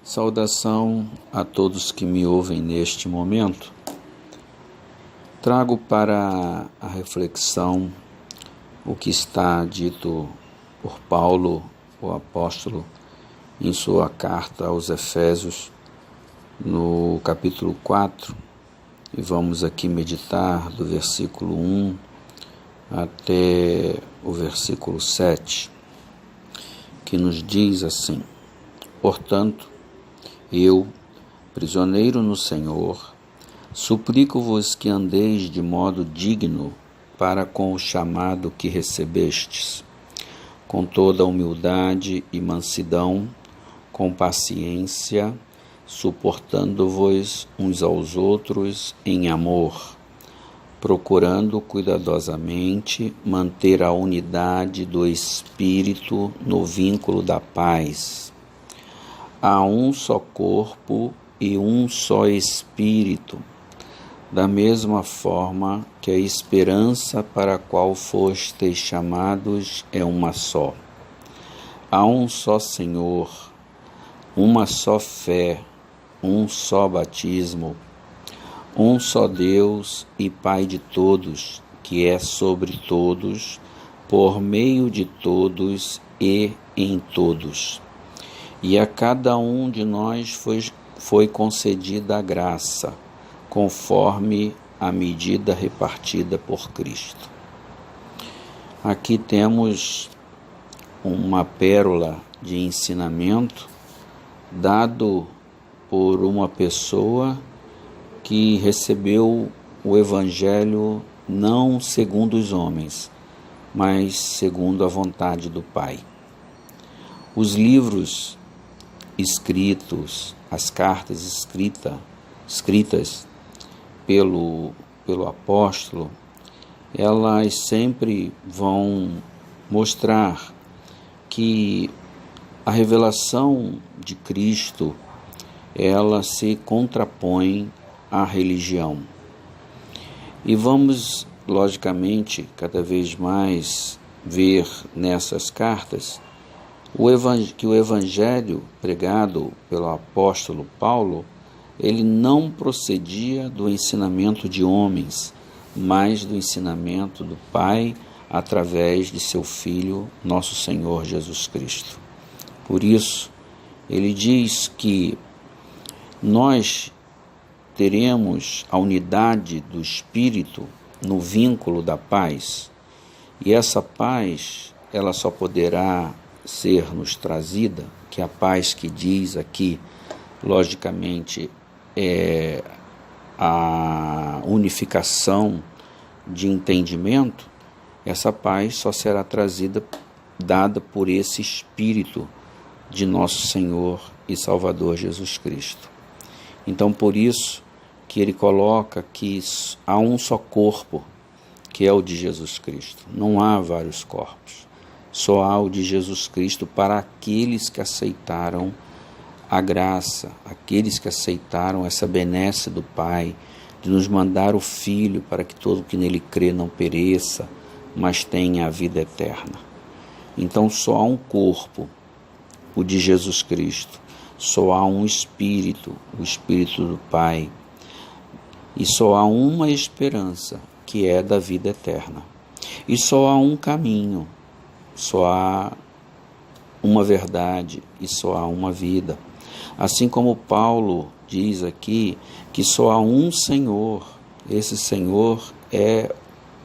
Saudação a todos que me ouvem neste momento. Trago para a reflexão o que está dito por Paulo, o apóstolo, em sua carta aos Efésios, no capítulo 4, e vamos aqui meditar do versículo 1 até o versículo 7, que nos diz assim: Portanto, eu, prisioneiro no Senhor, suplico-vos que andeis de modo digno para com o chamado que recebestes, com toda humildade e mansidão, com paciência, suportando-vos uns aos outros em amor, procurando cuidadosamente manter a unidade do Espírito no vínculo da paz. Há um só corpo e um só Espírito, da mesma forma que a esperança para a qual fostes chamados é uma só. Há um só Senhor, uma só fé, um só batismo, um só Deus e Pai de todos, que é sobre todos, por meio de todos e em todos. E a cada um de nós foi concedida a graça, conforme a medida repartida por Cristo. Aqui temos uma pérola de ensinamento dado por uma pessoa que recebeu o Evangelho não segundo os homens, mas segundo a vontade do Pai. Os livros escritos, as cartas escritas pelo apóstolo, elas sempre vão mostrar que a revelação de Cristo, ela se contrapõe à religião. E vamos, logicamente, cada vez mais ver nessas cartas que o Evangelho pregado pelo apóstolo Paulo, ele não procedia do ensinamento de homens, mas do ensinamento do Pai através de seu Filho, nosso Senhor Jesus Cristo. Por isso, ele diz que nós teremos a unidade do Espírito no vínculo da paz, e essa paz, ela só poderá ser-nos trazida, que a paz que diz aqui, logicamente, é a unificação de entendimento. Essa paz só será trazida, dada por esse Espírito de nosso Senhor e Salvador Jesus Cristo. Então, por isso que ele coloca que há um só corpo, que é o de Jesus Cristo. Não há vários corpos. Só há o de Jesus Cristo para aqueles que aceitaram a graça, aqueles que aceitaram essa benesse do Pai, de nos mandar o Filho para que todo que nele crê não pereça, mas tenha a vida eterna. Então só há um corpo, o de Jesus Cristo. Só há um Espírito, o Espírito do Pai. E só há uma esperança, que é da vida eterna. E só há um caminho, só há uma verdade e só há uma vida. Assim como Paulo diz aqui que só há um Senhor, esse Senhor é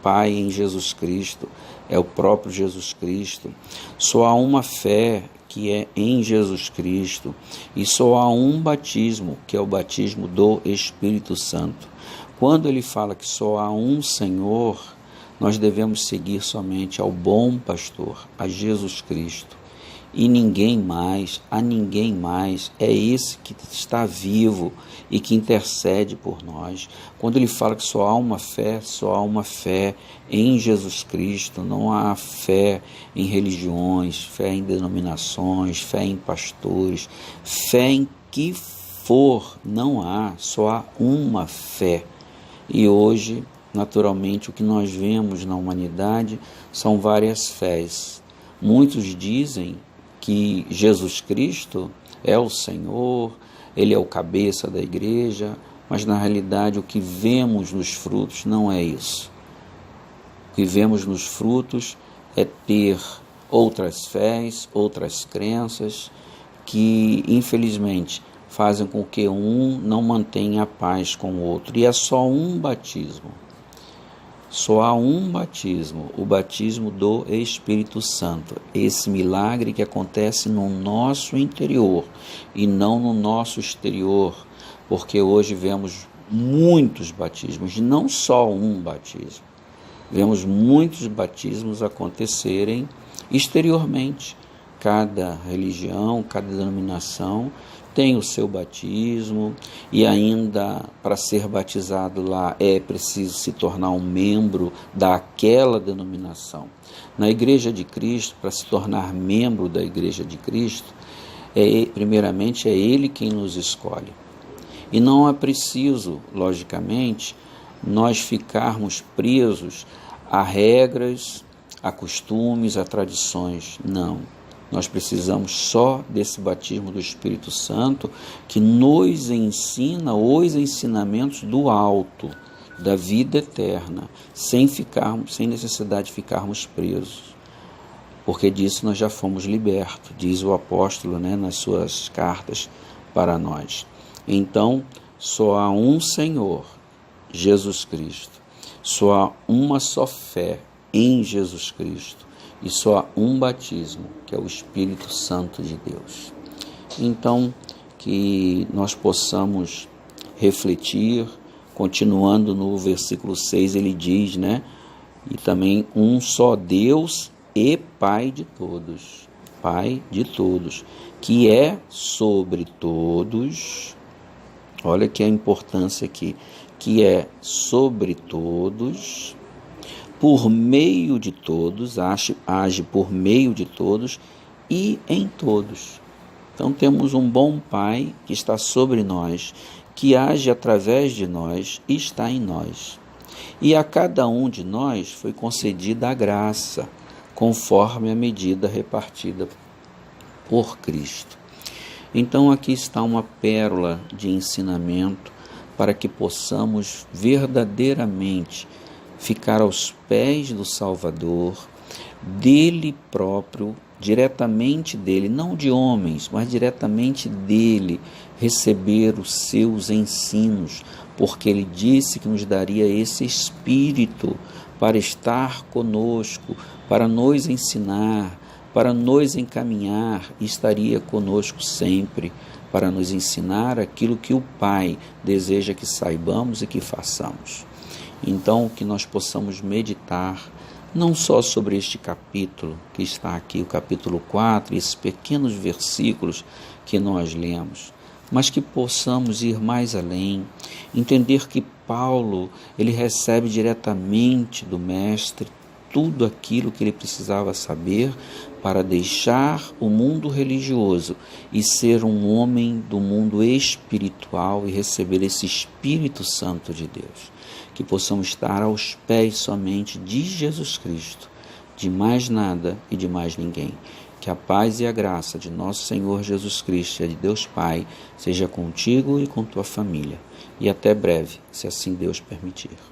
Pai em Jesus Cristo, é o próprio Jesus Cristo. Só há uma fé, que é em Jesus Cristo, e só há um batismo, que é o batismo do Espírito Santo. Quando ele fala que só há um Senhor, nós devemos seguir somente ao bom pastor, a Jesus Cristo. E ninguém mais, é esse que está vivo e que intercede por nós. Quando ele fala que só há uma fé em Jesus Cristo, não há fé em religiões, fé em denominações, fé em pastores, fé em que for, não há, só há uma fé. E hoje, naturalmente, o que nós vemos na humanidade são várias fés. Muitos dizem que Jesus Cristo é o Senhor, Ele é o cabeça da igreja, mas na realidade o que vemos nos frutos não é isso. O que vemos nos frutos é ter outras fés, outras crenças, que infelizmente fazem com que um não mantenha a paz com o outro. E é só um batismo. Só há um batismo, o batismo do Espírito Santo. Esse milagre que acontece no nosso interior e não no nosso exterior, porque hoje vemos muitos batismos, não só um batismo. Vemos muitos batismos acontecerem exteriormente. Cada religião, cada denominação tem o seu batismo, e ainda para ser batizado lá é preciso se tornar um membro daquela denominação. Na Igreja de Cristo, para se tornar membro da Igreja de Cristo, primeiramente é Ele quem nos escolhe. E não é preciso, logicamente, nós ficarmos presos a regras, a costumes, a tradições. Não. Nós precisamos só desse batismo do Espírito Santo, que nos ensina os ensinamentos do alto, da vida eterna, sem necessidade de ficarmos presos. Porque disso nós já fomos libertos, diz o apóstolo, nas suas cartas para nós. Então, só há um Senhor, Jesus Cristo. Só há uma só fé em Jesus Cristo. E só há um batismo, que é o Espírito Santo de Deus. Então, que nós possamos refletir, continuando no versículo 6, ele diz, e também um só Deus e Pai de todos, que é sobre todos, olha que a importância aqui, que é sobre todos, por meio de todos, age por meio de todos e em todos. Então temos um bom Pai que está sobre nós, que age através de nós e está em nós. E a cada um de nós foi concedida a graça, conforme a medida repartida por Cristo. Então aqui está uma pérola de ensinamento para que possamos verdadeiramente ficar aos pés do Salvador, dele próprio, diretamente dele, não de homens, mas diretamente dele, receber os seus ensinos, porque ele disse que nos daria esse Espírito para estar conosco, para nos ensinar, para nos encaminhar, e estaria conosco sempre, para nos ensinar aquilo que o Pai deseja que saibamos e que façamos. Então, que nós possamos meditar não só sobre este capítulo que está aqui, o capítulo 4, esses pequenos versículos que nós lemos, mas que possamos ir mais além, entender que Paulo, ele recebe diretamente do Mestre tudo aquilo que ele precisava saber para deixar o mundo religioso e ser um homem do mundo espiritual e receber esse Espírito Santo de Deus. Que possamos estar aos pés somente de Jesus Cristo, de mais nada e de mais ninguém. Que a paz e a graça de nosso Senhor Jesus Cristo e de Deus Pai seja contigo e com tua família. E até breve, se assim Deus permitir.